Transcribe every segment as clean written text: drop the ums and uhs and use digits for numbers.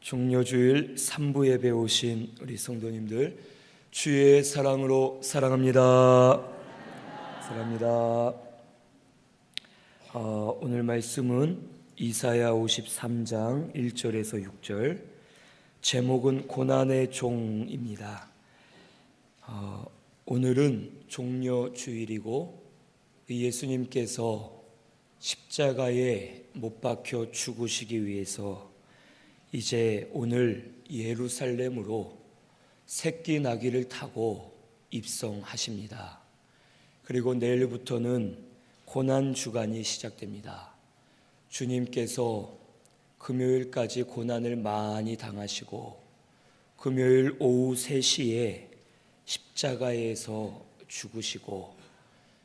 종려주일 3부 예배 오신 우리 성도님들, 주의 사랑으로 사랑합니다. 사랑합니다. 오늘 말씀은 이사야 53장 1절에서 6절, 제목은 고난의 종입니다. 오늘은 종려주일이고 예수님께서 십자가에 못 박혀 죽으시기 위해서 이제 오늘 예루살렘으로 새끼 나귀를 타고 입성하십니다. 그리고 내일부터는 고난주간이 시작됩니다. 주님께서 금요일까지 고난을 많이 당하시고 금요일 오후 3시에 십자가에서 죽으시고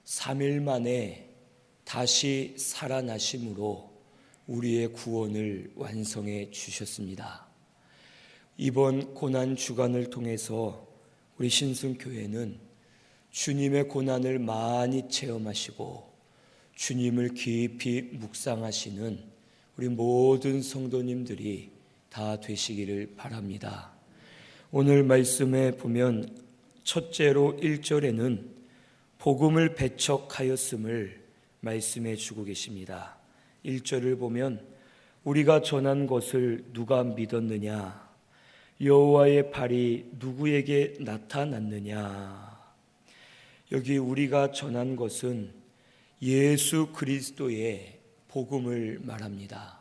3일 만에 다시 살아나심으로 우리의 구원을 완성해 주셨습니다. 이번 고난 주간을 통해서 우리 신승교회는 주님의 고난을 많이 체험하시고 주님을 깊이 묵상하시는 우리 모든 성도님들이 다 되시기를 바랍니다. 오늘 말씀에 보면 첫째로 1절에는 복음을 배척하였음을 말씀해 주고 계십니다. 1절을 보면 우리가 전한 것을 누가 믿었느냐? 여호와의 발이 누구에게 나타났느냐? 여기 우리가 전한 것은 예수 그리스도의 복음을 말합니다.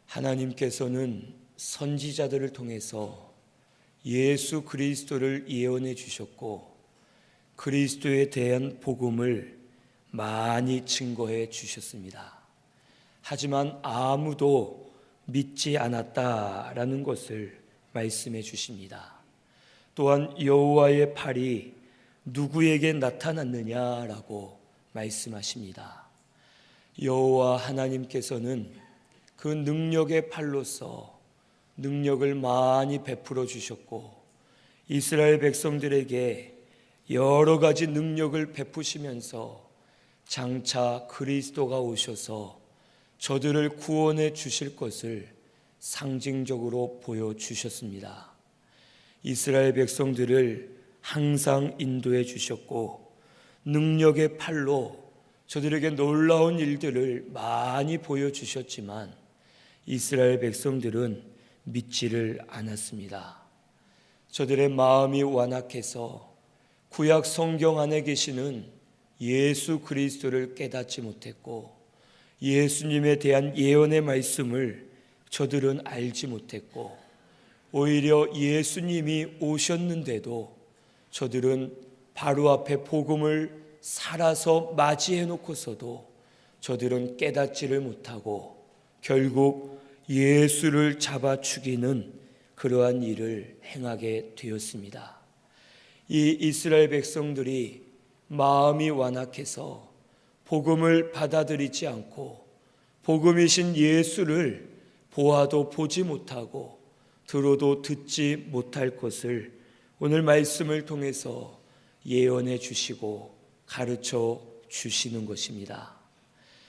하나님께서는 선지자들을 통해서 예수 그리스도를 예언해 주셨고 그리스도에 대한 복음을 많이 증거해 주셨습니다. 하지만 아무도 믿지 않았다라는 것을 말씀해 주십니다. 또한 여호와의 팔이 누구에게 나타났느냐라고 말씀하십니다. 여호와 하나님께서는 그 능력의 팔로서 능력을 많이 베풀어 주셨고 이스라엘 백성들에게 여러 가지 능력을 베푸시면서 장차 그리스도가 오셔서 저들을 구원해 주실 것을 상징적으로 보여주셨습니다. 이스라엘 백성들을 항상 인도해 주셨고 능력의 팔로 저들에게 놀라운 일들을 많이 보여주셨지만 이스라엘 백성들은 믿지를 않았습니다. 저들의 마음이 완악해서 구약 성경 안에 계시는 예수 그리스도를 깨닫지 못했고 예수님에 대한 예언의 말씀을 저들은 알지 못했고 오히려 예수님이 오셨는데도 저들은 바로 앞에 복음을 살아서 맞이해 놓고서도 저들은 깨닫지를 못하고 결국 예수를 잡아 죽이는 그러한 일을 행하게 되었습니다. 이 이스라엘 백성들이 마음이 완악해서 복음을 받아들이지 않고 복음이신 예수를 보아도 보지 못하고 들어도 듣지 못할 것을 오늘 말씀을 통해서 예언해 주시고 가르쳐 주시는 것입니다.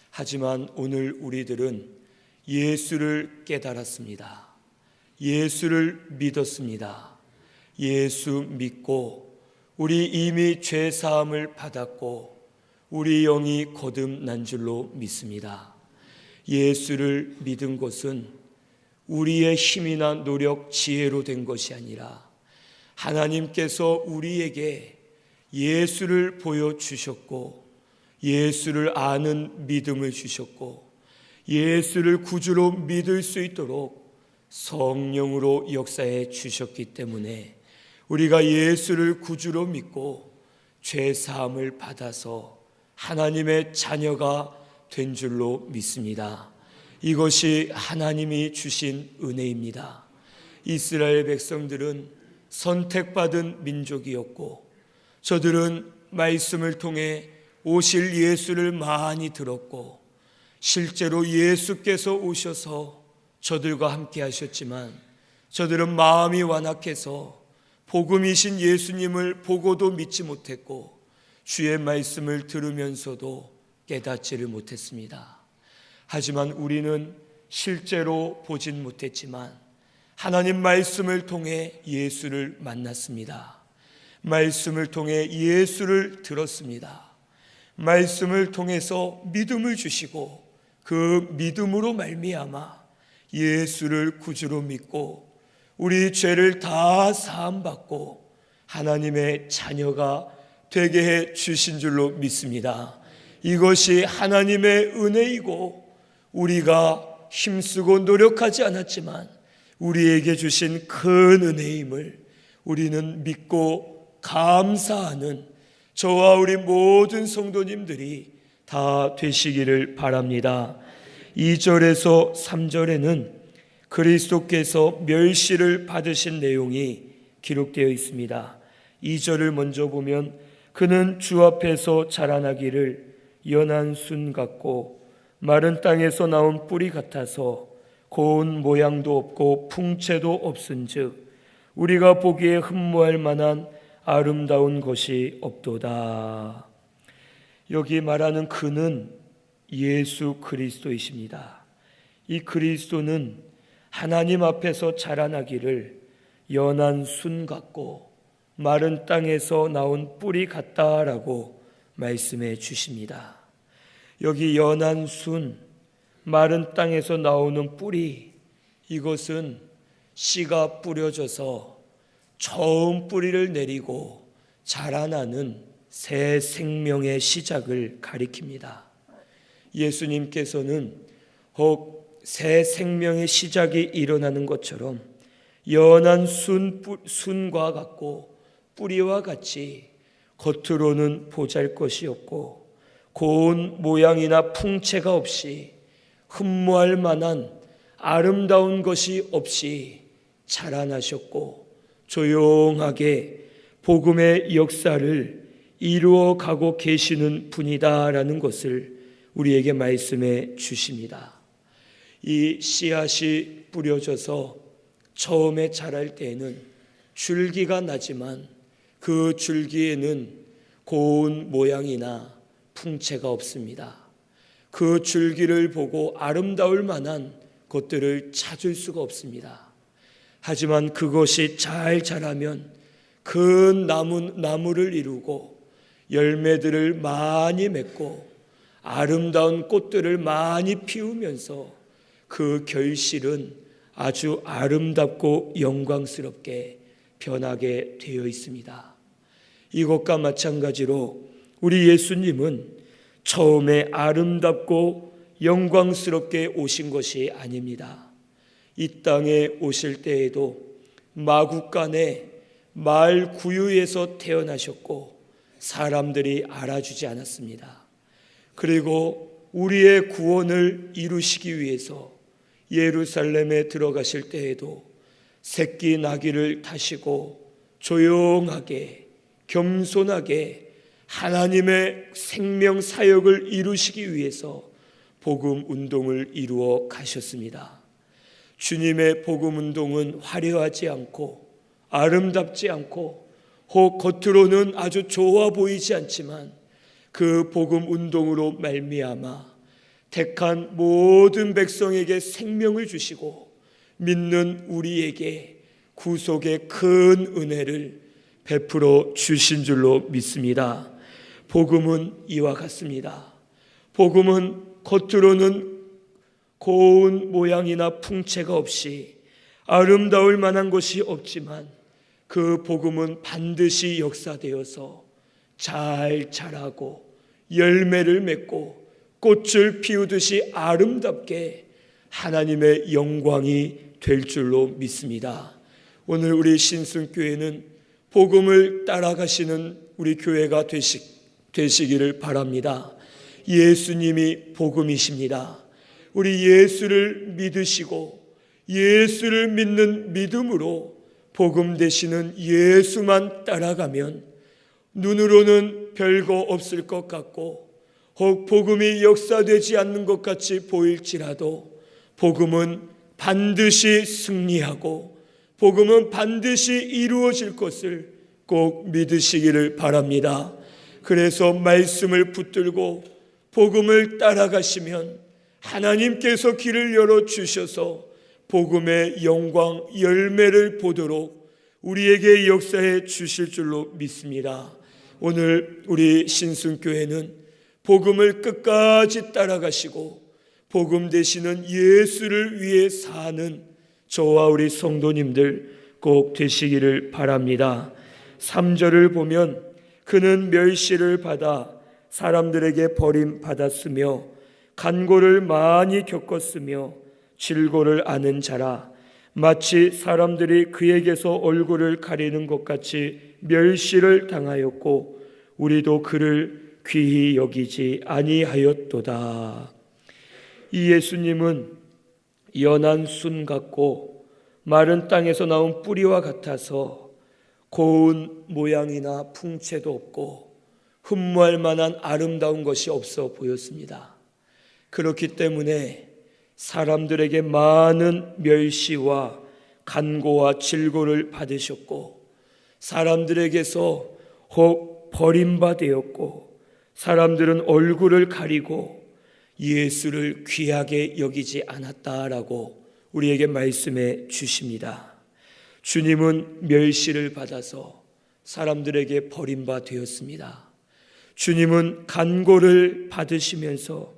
하지만 오늘 우리들은 예수를 깨달았습니다. 예수를 믿었습니다. 예수 믿고 우리 이미 죄 사함을 받았고 우리 영이 거듭난 줄로 믿습니다. 예수를 믿은 것은 우리의 힘이나 노력, 지혜로 된 것이 아니라 하나님께서 우리에게 예수를 보여주셨고 예수를 아는 믿음을 주셨고 예수를 구주로 믿을 수 있도록 성령으로 역사해 주셨기 때문에 우리가 예수를 구주로 믿고 죄 사함을 받아서 하나님의 자녀가 된 줄로 믿습니다. 이것이 하나님이 주신 은혜입니다. 이스라엘 백성들은 선택받은 민족이었고 저들은 말씀을 통해 오실 예수를 많이 들었고 실제로 예수께서 오셔서 저들과 함께 하셨지만 저들은 마음이 완악해서 복음이신 예수님을 보고도 믿지 못했고 주의 말씀을 들으면서도 깨닫지를 못했습니다. 하지만 우리는 실제로 보진 못했지만 하나님 말씀을 통해 예수를 만났습니다. 말씀을 통해 예수를 들었습니다. 말씀을 통해서 믿음을 주시고 그 믿음으로 말미암아 예수를 구주로 믿고 우리 죄를 다 사함받고 하나님의 자녀가 되게 해 주신 줄로 믿습니다. 이것이 하나님의 은혜이고 우리가 힘쓰고 노력하지 않았지만 우리에게 주신 큰 은혜임을 우리는 믿고 감사하는 저와 우리 모든 성도님들이 다 되시기를 바랍니다. 2절에서 3절에는 그리스도께서 멸시를 받으신 내용이 기록되어 있습니다. 2절을 먼저 보면 그는 주 앞에서 자라나기를 연한 순 같고 마른 땅에서 나온 뿌리 같아서 고운 모양도 없고 풍채도 없은즉 우리가 보기에 흠모할 만한 아름다운 것이 없도다. 여기 말하는 그는 예수 그리스도이십니다. 이 그리스도는 하나님 앞에서 자라나기를 연한 순 같고 마른 땅에서 나온 뿌리 같다라고 말씀해 주십니다. 여기 연한 순, 마른 땅에서 나오는 뿌리, 이것은 씨가 뿌려져서 처음 뿌리를 내리고 자라나는 새 생명의 시작을 가리킵니다. 예수님께서는 혹 새 생명의 시작이 일어나는 것처럼 연한 순과 같고 뿌리와 같이 겉으로는 보잘것이 없고 고운 모양이나 풍채가 없이 흠모할 만한 아름다운 것이 없이 자라나셨고 조용하게 복음의 역사를 이루어 가고 계시는 분이다라는 것을 우리에게 말씀해 주십니다. 이 씨앗이 뿌려져서 처음에 자랄 때에는 줄기가 나지만 그 줄기에는 고운 모양이나 풍채가 없습니다. 그 줄기를 보고 아름다울 만한 것들을 찾을 수가 없습니다. 하지만 그것이 잘 자라면 큰 나무를 이루고 열매들을 많이 맺고 아름다운 꽃들을 많이 피우면서 그 결실은 아주 아름답고 영광스럽게 변하게 되어 있습니다. 이것과 마찬가지로 우리 예수님은 처음에 아름답고 영광스럽게 오신 것이 아닙니다. 이 땅에 오실 때에도 마구간에 말 구유에서 태어나셨고 사람들이 알아주지 않았습니다. 그리고 우리의 구원을 이루시기 위해서 예루살렘에 들어가실 때에도 새끼 나귀를 타시고 조용하게 겸손하게 하나님의 생명 사역을 이루시기 위해서 복음 운동을 이루어 가셨습니다. 주님의 복음 운동은 화려하지 않고 아름답지 않고 혹 겉으로는 아주 좋아 보이지 않지만 그 복음 운동으로 말미암아 택한 모든 백성에게 생명을 주시고 믿는 우리에게 구속의 큰 은혜를 베풀어 주신 줄로 믿습니다. 복음은 이와 같습니다. 복음은 겉으로는 고운 모양이나 풍채가 없이 아름다울 만한 것이 없지만 그 복음은 반드시 역사되어서 잘 자라고 열매를 맺고 꽃을 피우듯이 아름답게 하나님의 영광이 될 줄로 믿습니다. 오늘 우리 신순교회는 복음을 따라가시는 우리 교회가 되시기를 바랍니다. 예수님이 복음이십니다. 우리 예수를 믿으시고 예수를 믿는 믿음으로 복음 되시는 예수만 따라가면 눈으로는 별거 없을 것 같고 혹 복음이 역사되지 않는 것 같이 보일지라도 복음은 반드시 승리하고 복음은 반드시 이루어질 것을 꼭 믿으시기를 바랍니다. 그래서 말씀을 붙들고 복음을 따라가시면 하나님께서 길을 열어주셔서 복음의 영광 열매를 보도록 우리에게 역사해 주실 줄로 믿습니다. 오늘 우리 신순교회는 복음을 끝까지 따라가시고 복음 되시는 예수를 위해 사는 저와 우리 성도님들 꼭 되시기를 바랍니다. 3절을 보면 그는 멸시를 받아 사람들에게 버림받았으며 간고를 많이 겪었으며 질고를 아는 자라. 마치 사람들이 그에게서 얼굴을 가리는 것 같이 멸시를 당하였고 우리도 그를 귀히 여기지 아니하였도다. 이 예수님은 연한 순 같고 마른 땅에서 나온 뿌리와 같아서 고운 모양이나 풍채도 없고 흠모할 만한 아름다운 것이 없어 보였습니다. 그렇기 때문에 사람들에게 많은 멸시와 간고와 질고를 받으셨고 사람들에게서 혹 버림받았고 사람들은 얼굴을 가리고 예수를 귀하게 여기지 않았다라고 우리에게 말씀해 주십니다. 주님은 멸시를 받아서 사람들에게 버림받았습니다. 주님은 간고를 받으시면서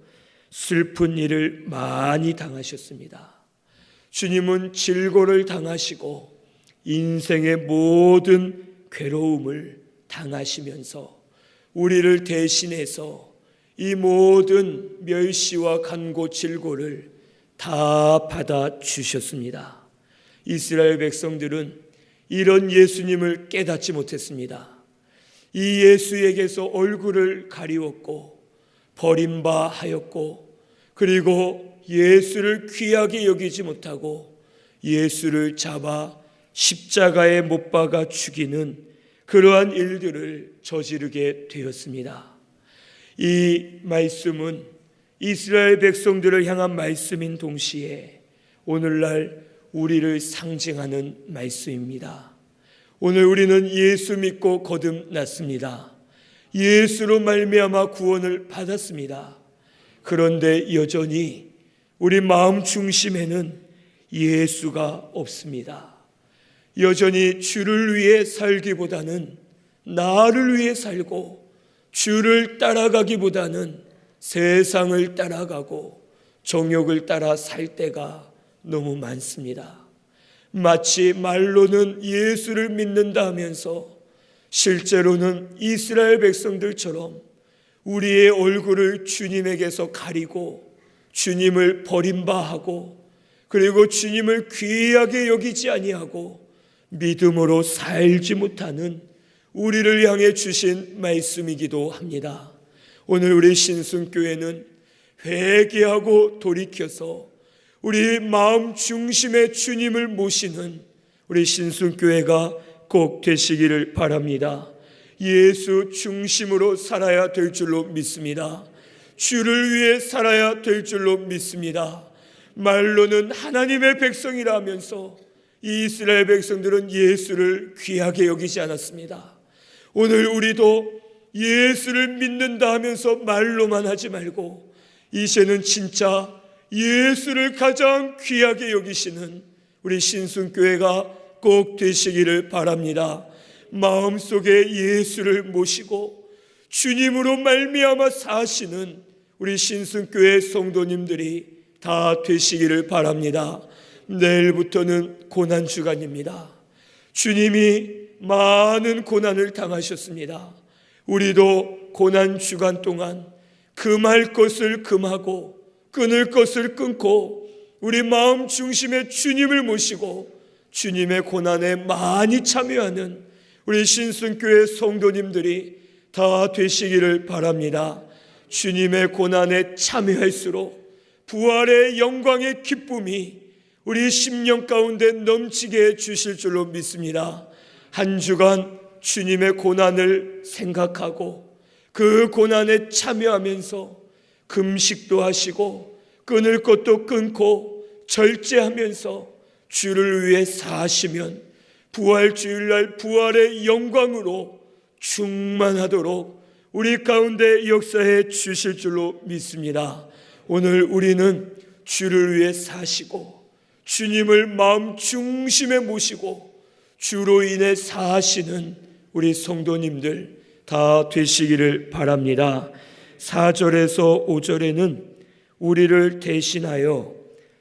슬픈 일을 많이 당하셨습니다. 주님은 질고를 당하시고 인생의 모든 괴로움을 당하시면서 우리를 대신해서 이 모든 멸시와 간고 질고를 다 받아주셨습니다. 이스라엘 백성들은 이런 예수님을 깨닫지 못했습니다. 이 예수에게서 얼굴을 가리웠고 버림받았고 그리고 예수를 귀하게 여기지 못하고 예수를 잡아 십자가에 못 박아 죽이는 그러한 일들을 저지르게 되었습니다. 이 말씀은 이스라엘 백성들을 향한 말씀인 동시에 오늘날 우리를 상징하는 말씀입니다. 오늘 우리는 예수 믿고 거듭났습니다. 예수로 말미암아 구원을 받았습니다. 그런데 여전히 우리 마음 중심에는 예수가 없습니다. 여전히 주를 위해 살기보다는 나를 위해 살고 주를 따라가기보다는 세상을 따라가고 정욕을 따라 살 때가 너무 많습니다. 마치 말로는 예수를 믿는다 하면서 실제로는 이스라엘 백성들처럼 우리의 얼굴을 주님에게서 가리고 주님을 버림받고 그리고 주님을 귀하게 여기지 아니하고 믿음으로 살지 못하는 우리를 향해 주신 말씀이기도 합니다. 오늘 우리 신순교회는 회개하고 돌이켜서 우리 마음 중심에 주님을 모시는 우리 신순교회가 꼭 되시기를 바랍니다. 예수 중심으로 살아야 될 줄로 믿습니다. 주를 위해 살아야 될 줄로 믿습니다. 말로는 하나님의 백성이라 하면서 이 이스라엘 백성들은 예수를 귀하게 여기지 않았습니다. 오늘 우리도 예수를 믿는다 하면서 말로만 하지 말고 이제는 진짜 예수를 가장 귀하게 여기시는 우리 신순교회가 꼭 되시기를 바랍니다. 마음속에 예수를 모시고 주님으로 말미암아 사시는 우리 신순교회 성도님들이 다 되시기를 바랍니다. 내일부터는 고난주간입니다. 주님이 많은 고난을 당하셨습니다. 우리도 고난주간 동안 금할 것을 금하고 끊을 것을 끊고 우리 마음 중심에 주님을 모시고 주님의 고난에 많이 참여하는 우리 신순교회 성도님들이 다 되시기를 바랍니다. 주님의 고난에 참여할수록 부활의 영광의 기쁨이 우리 심령 가운데 넘치게 해주실 줄로 믿습니다. 한 주간 주님의 고난을 생각하고 그 고난에 참여하면서 금식도 하시고 끊을 것도 끊고 절제하면서 주를 위해 사시면 부활주일날 부활의 영광으로 충만하도록 우리 가운데 역사해 주실 줄로 믿습니다. 오늘 우리는 주를 위해 사시고 주님을 마음 중심에 모시고 주로 인해 사시는 우리 성도님들 다 되시기를 바랍니다. 4절에서 5절에는 우리를 대신하여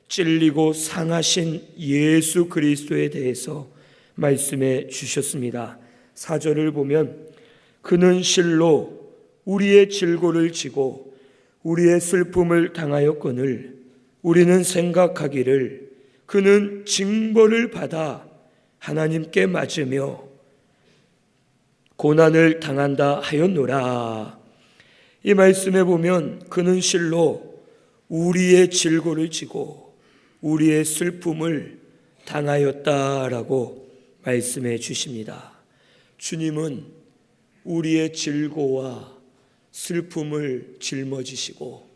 찔리고 상하신 예수 그리스도에 대해서 말씀해 주셨습니다. 4절을 보면 그는 실로 우리의 질고를 지고 우리의 슬픔을 당하였거늘 우리는 생각하기를 그는 징벌을 받아 하나님께 맞으며 고난을 당한다 하였노라. 이 말씀에 보면 그는 실로 우리의 질고를 지고 우리의 슬픔을 당하였다라고 말씀해 주십니다. 주님은 우리의 질고와 슬픔을 짊어지시고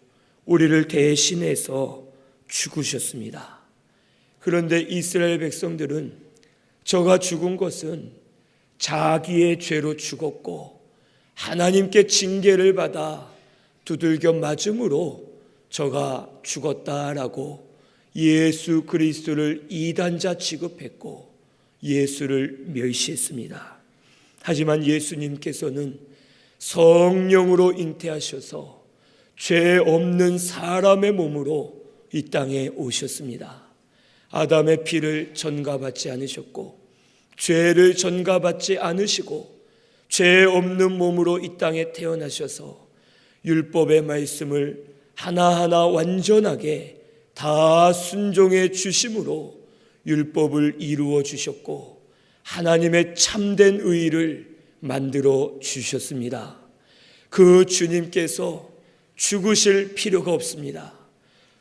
우리를 대신해서 죽으셨습니다. 그런데 이스라엘 백성들은 저가 죽은 것은 자기의 죄로 죽었고 하나님께 징계를 받아 두들겨 맞음으로 저가 죽었다라고 예수 그리스도를 이단자 취급했고 예수를 멸시했습니다. 하지만 예수님께서는 성령으로 잉태하셔서 죄 없는 사람의 몸으로 이 땅에 오셨습니다. 아담의 피를 전가받지 않으셨고 죄를 전가받지 않으시고 죄 없는 몸으로 이 땅에 태어나셔서 율법의 말씀을 하나하나 완전하게 다 순종해 주심으로 율법을 이루어 주셨고 하나님의 참된 의를 만들어 주셨습니다. 그 주님께서 죽으실 필요가 없습니다.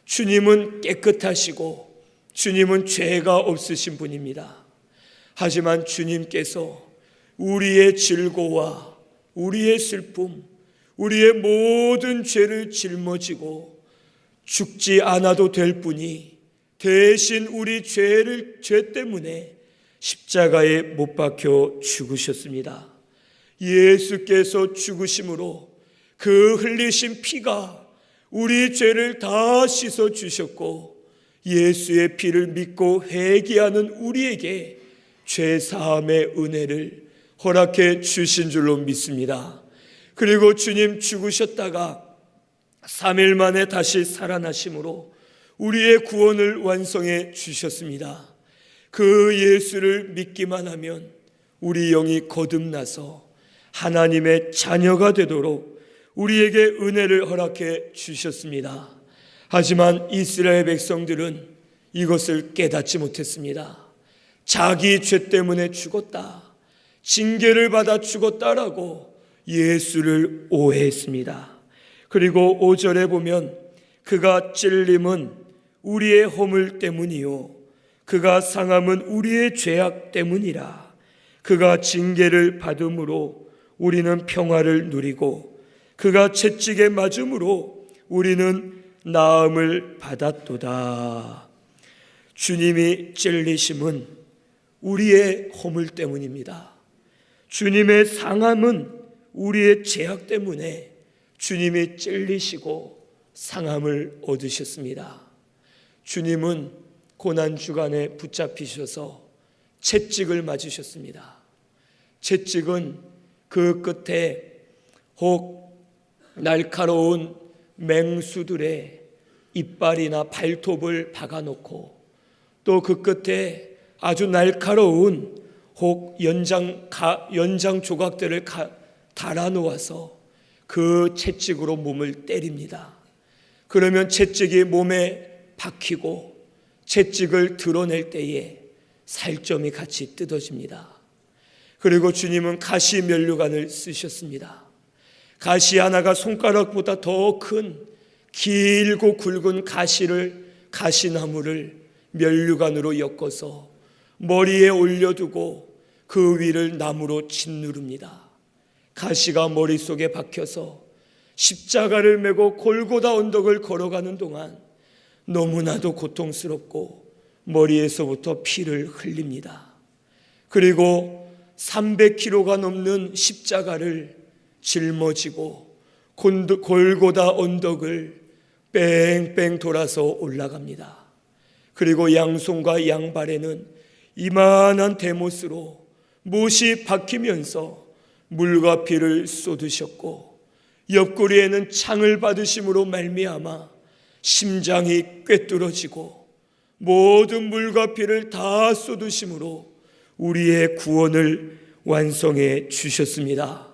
주님은 깨끗하시고 주님은 죄가 없으신 분입니다. 하지만 주님께서 우리의 질고와 우리의 슬픔, 우리의 모든 죄를 짊어지고 죽지 않아도 될 분이 대신 우리 죄 때문에 십자가에 못 박혀 죽으셨습니다. 예수께서 죽으심으로 그 흘리신 피가 우리 죄를 다 씻어 주셨고 예수의 피를 믿고 회개하는 우리에게 죄 사함의 은혜를 허락해 주신 줄로 믿습니다. 그리고 주님 죽으셨다가 3일 만에 다시 살아나심으로 우리의 구원을 완성해 주셨습니다. 그 예수를 믿기만 하면 우리 영이 거듭나서 하나님의 자녀가 되도록 우리에게 은혜를 허락해 주셨습니다. 하지만 이스라엘 백성들은 이것을 깨닫지 못했습니다. 자기 죄 때문에 죽었다, 징계를 받아 죽었다라고 예수를 오해했습니다. 그리고 5절에 보면 그가 찔림은 우리의 허물 때문이요 그가 상함은 우리의 죄악 때문이라. 그가 징계를 받음으로 우리는 평화를 누리고 그가 채찍에 맞음으로 우리는 나음을 받았도다. 주님이 찔리심은 우리의 허물 때문입니다. 주님의 상함은 우리의 죄악 때문에 주님이 찔리시고 상함을 얻으셨습니다. 주님은 고난주간에 붙잡히셔서 채찍을 맞으셨습니다. 채찍은 그 끝에 혹 날카로운 맹수들의 이빨이나 발톱을 박아놓고 또 그 끝에 아주 날카로운 혹 연장 조각들을 달아놓아서 그 채찍으로 몸을 때립니다. 그러면 채찍이 몸에 박히고 채찍을 드러낼 때에 살점이 같이 뜯어집니다. 그리고 주님은 가시 면류관을 쓰셨습니다. 가시 하나가 손가락보다 더 큰 길고 굵은 가시나무를 면류관으로 엮어서 머리에 올려두고 그 위를 나무로 짓누릅니다. 가시가 머릿속에 박혀서 십자가를 메고 골고다 언덕을 걸어가는 동안 너무나도 고통스럽고 머리에서부터 피를 흘립니다. 그리고 300kg가 넘는 십자가를 짊어지고 골고다 언덕을 뺑뺑 돌아서 올라갑니다. 그리고 양손과 양발에는 이만한 대못으로 못이 박히면서 물과 피를 쏟으셨고, 옆구리에는 창을 받으심으로 말미암아 심장이 꿰뚫어지고 모든 물과 피를 다 쏟으심으로 우리의 구원을 완성해 주셨습니다.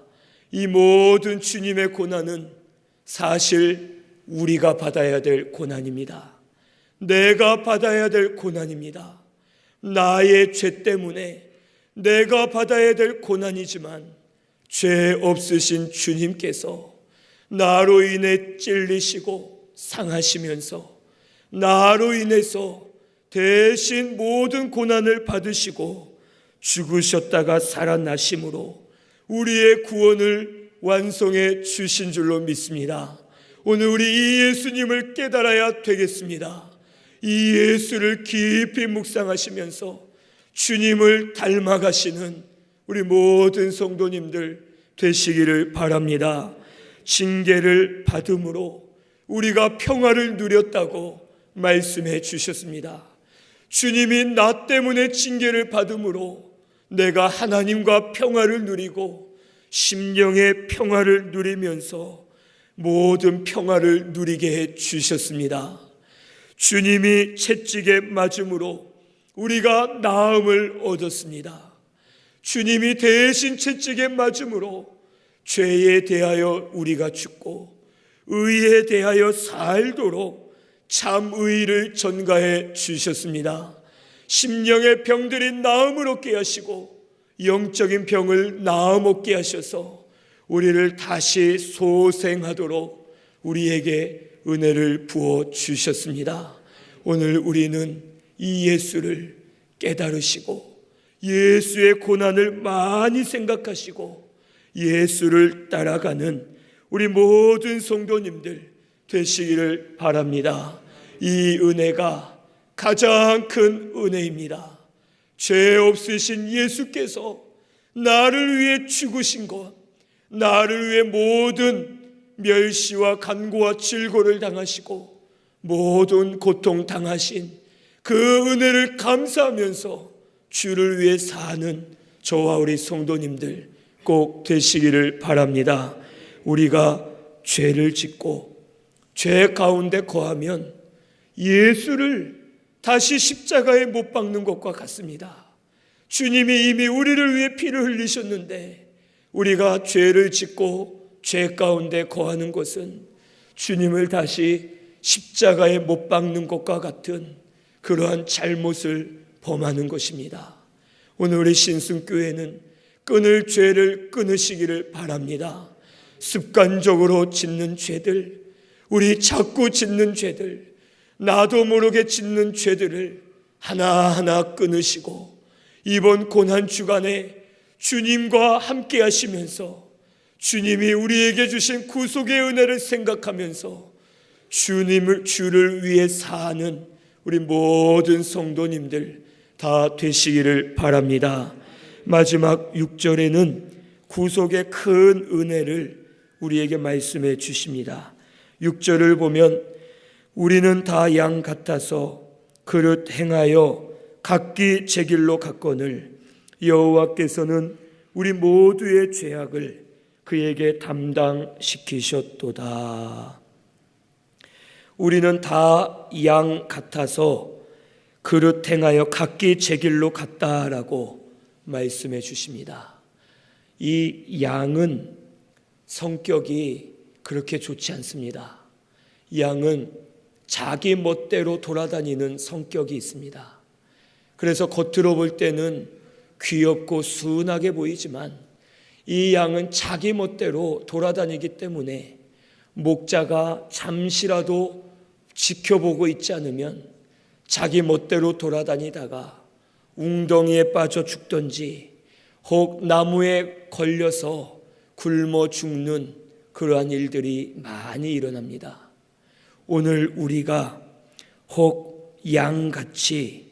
이 모든 주님의 고난은 사실 우리가 받아야 될 고난입니다. 내가 받아야 될 고난입니다. 나의 죄 때문에 내가 받아야 될 고난이지만, 죄 없으신 주님께서 나로 인해 찔리시고 상하시면서 나로 인해서 대신 모든 고난을 받으시고 죽으셨다가 살아나심으로 우리의 구원을 완성해 주신 줄로 믿습니다. 오늘 우리 이 예수님을 깨달아야 되겠습니다. 이 예수를 깊이 묵상하시면서 주님을 닮아가시는 우리 모든 성도님들 되시기를 바랍니다. 징계를 받음으로 우리가 평화를 누렸다고 말씀해 주셨습니다. 주님이 나 때문에 징계를 받음으로 내가 하나님과 평화를 누리고 심령의 평화를 누리면서 모든 평화를 누리게 해 주셨습니다. 주님이 채찍에 맞음으로 우리가 나음을 얻었습니다. 주님이 대신 채찍에 맞음으로 죄에 대하여 우리가 죽고 의에 대하여 살도록 참 의를 전가해 주셨습니다. 심령의 병들이 나음을 얻게 하시고 영적인 병을 나음 얻게 하셔서 우리를 다시 소생하도록 우리에게 은혜를 부어 주셨습니다. 오늘 우리는 이 예수를 깨달으시고 예수의 고난을 많이 생각하시고 예수를 따라가는 우리 모든 성도님들 되시기를 바랍니다. 이 은혜가 가장 큰 은혜입니다. 죄 없으신 예수께서 나를 위해 죽으신 것, 나를 위해 모든 멸시와 간고와 질고를 당하시고 모든 고통 당하신 그 은혜를 감사하면서 주를 위해 사는 저와 우리 성도님들 꼭 되시기를 바랍니다. 우리가 죄를 짓고 죄 가운데 거하면 예수를 다시 십자가에 못 박는 것과 같습니다. 주님이 이미 우리를 위해 피를 흘리셨는데 우리가 죄를 짓고 죄 가운데 거하는 것은 주님을 다시 십자가에 못 박는 것과 같은 그러한 잘못을 범하는 것입니다. 오늘 우리 신승교회는 끊을 죄를 끊으시기를 바랍니다. 습관적으로 짓는 죄들, 우리 자꾸 짓는 죄들, 나도 모르게 짓는 죄들을 하나하나 끊으시고 이번 고난주간에 주님과 함께 하시면서 주님이 우리에게 주신 구속의 은혜를 생각하면서 주를 위해 사는 우리 모든 성도님들 다 되시기를 바랍니다. 마지막 6절에는 구속의 큰 은혜를 우리에게 말씀해 주십니다. 6절을 보면 우리는 다 양 같아서 그릇 행하여 각기 제 길로 갔거늘 여호와께서는 우리 모두의 죄악을 그에게 담당시키셨도다. 우리는 다 양 같아서 그릇 행하여 각기 제 길로 갔다라고 말씀해 주십니다. 이 양은 성격이 그렇게 좋지 않습니다. 양은 자기 멋대로 돌아다니는 성격이 있습니다. 그래서 겉으로 볼 때는 귀엽고 순하게 보이지만 이 양은 자기 멋대로 돌아다니기 때문에 목자가 잠시라도 지켜보고 있지 않으면 자기 멋대로 돌아다니다가 웅덩이에 빠져 죽든지 혹 나무에 걸려서 굶어 죽는 그러한 일들이 많이 일어납니다. 오늘 우리가 혹 양같이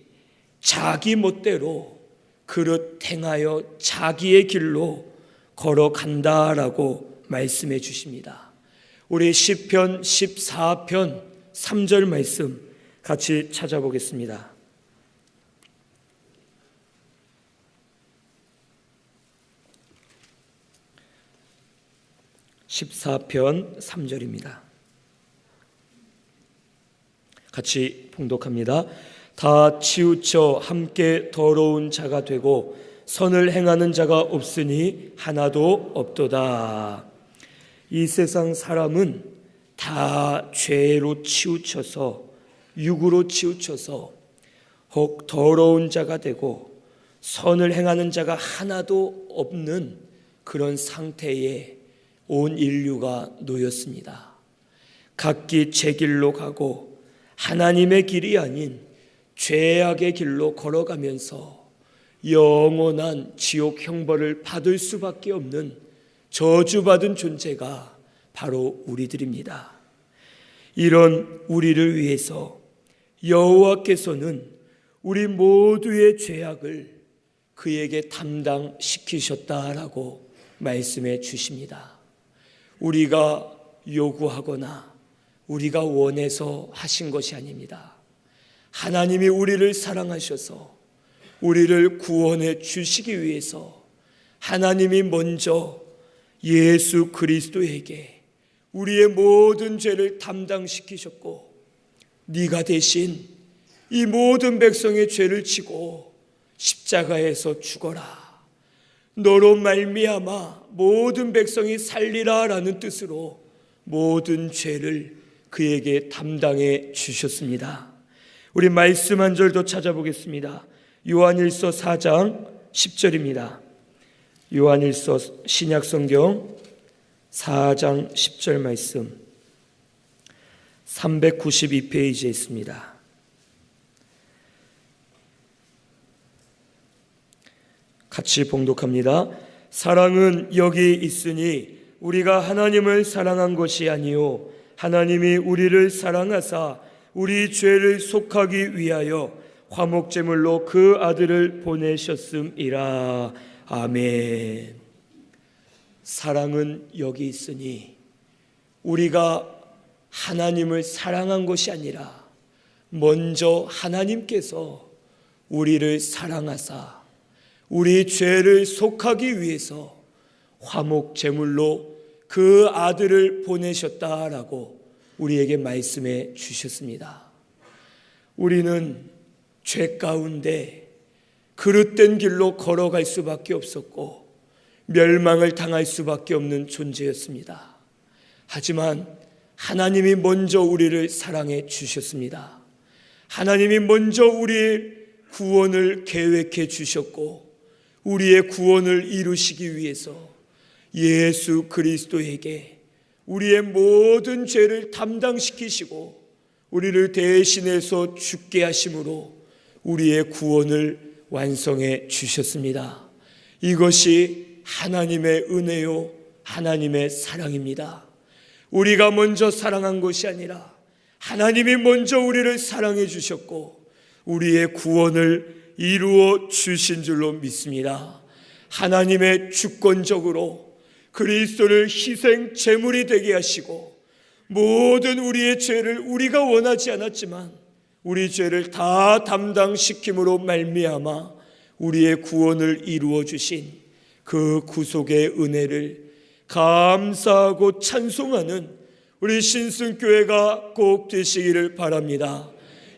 자기 멋대로 그릇 행하여 자기의 길로 걸어간다라고 말씀해 주십니다. 우리 시편 14편 3절 말씀 같이 찾아보겠습니다. 14편 3절입니다. 같이 봉독합니다. 다 치우쳐 함께 더러운 자가 되고 선을 행하는 자가 없으니 하나도 없도다. 이 세상 사람은 다 죄로 치우쳐서, 육으로 치우쳐서 혹 더러운 자가 되고 선을 행하는 자가 하나도 없는 그런 상태에 온 인류가 놓였습니다. 각기 제 길로 가고 하나님의 길이 아닌 죄악의 길로 걸어가면서 영원한 지옥 형벌을 받을 수밖에 없는 저주받은 존재가 바로 우리들입니다. 이런 우리를 위해서 여호와께서는 우리 모두의 죄악을 그에게 담당시키셨다라고 말씀해 주십니다. 우리가 요구하거나 우리가 원해서 하신 것이 아닙니다. 하나님이 우리를 사랑하셔서 우리를 구원해 주시기 위해서 하나님이 먼저 예수 그리스도에게 우리의 모든 죄를 담당시키셨고, 네가 대신 이 모든 백성의 죄를 지고 십자가에서 죽어라, 너로 말미암아 모든 백성이 살리라 라는 뜻으로 모든 죄를 그에게 담당해 주셨습니다. 우리 말씀 한 절 더 찾아보겠습니다. 요한일서 4장 10절입니다. 요한일서 신약성경 4장 10절 말씀 392페이지에 있습니다. 같이 봉독합니다. 사랑은 여기 있으니 우리가 하나님을 사랑한 것이 아니요 하나님이 우리를 사랑하사 우리 죄를 속하기 위하여 화목제물로 그 아들을 보내셨음이라. 아멘. 사랑은 여기 있으니 우리가 하나님을 사랑한 것이 아니라 먼저 하나님께서 우리를 사랑하사 우리 죄를 속하기 위해서 화목제물로 그 아들을 보내셨다라고 우리에게 말씀해 주셨습니다. 우리는 죄 가운데 그릇된 길로 걸어갈 수밖에 없었고 멸망을 당할 수밖에 없는 존재였습니다. 하지만 하나님이 먼저 우리를 사랑해 주셨습니다. 하나님이 먼저 우리의 구원을 계획해 주셨고 우리의 구원을 이루시기 위해서 예수 그리스도에게 우리의 모든 죄를 담당시키시고 우리를 대신해서 죽게 하심으로 우리의 구원을 완성해 주셨습니다. 이것이 하나님의 은혜요 하나님의 사랑입니다. 우리가 먼저 사랑한 것이 아니라 하나님이 먼저 우리를 사랑해 주셨고 우리의 구원을 이루어 주신 줄로 믿습니다. 하나님의 주권적으로 그리스도를 희생 제물이 되게 하시고 모든 우리의 죄를 우리가 원하지 않았지만 우리 죄를 다 담당시킴으로 말미암아 우리의 구원을 이루어 주신 그 구속의 은혜를 감사하고 찬송하는 우리 신승교회가 꼭 되시기를 바랍니다.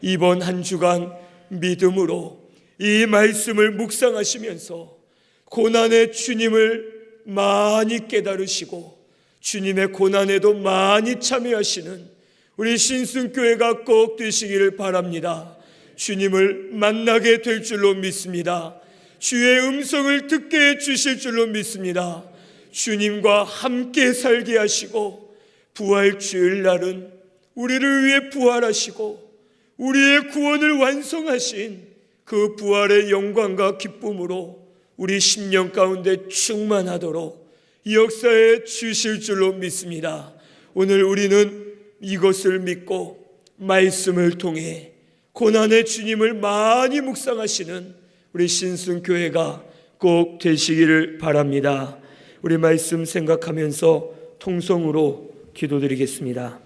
이번 한 주간 믿음으로 이 말씀을 묵상하시면서 고난의 주님을 많이 깨달으시고 주님의 고난에도 많이 참여하시는 우리 신승교회가 꼭 되시기를 바랍니다. 주님을 만나게 될 줄로 믿습니다. 주의 음성을 듣게 해주실 줄로 믿습니다. 주님과 함께 살게 하시고 부활 주일날은 우리를 위해 부활하시고 우리의 구원을 완성하신 그 부활의 영광과 기쁨으로 우리 심령 가운데 충만하도록 역사해 주실 줄로 믿습니다. 오늘 우리는 이것을 믿고 말씀을 통해 고난의 주님을 많이 묵상하시는 우리 신승교회가 꼭 되시기를 바랍니다. 우리 말씀 생각하면서 통성으로 기도드리겠습니다.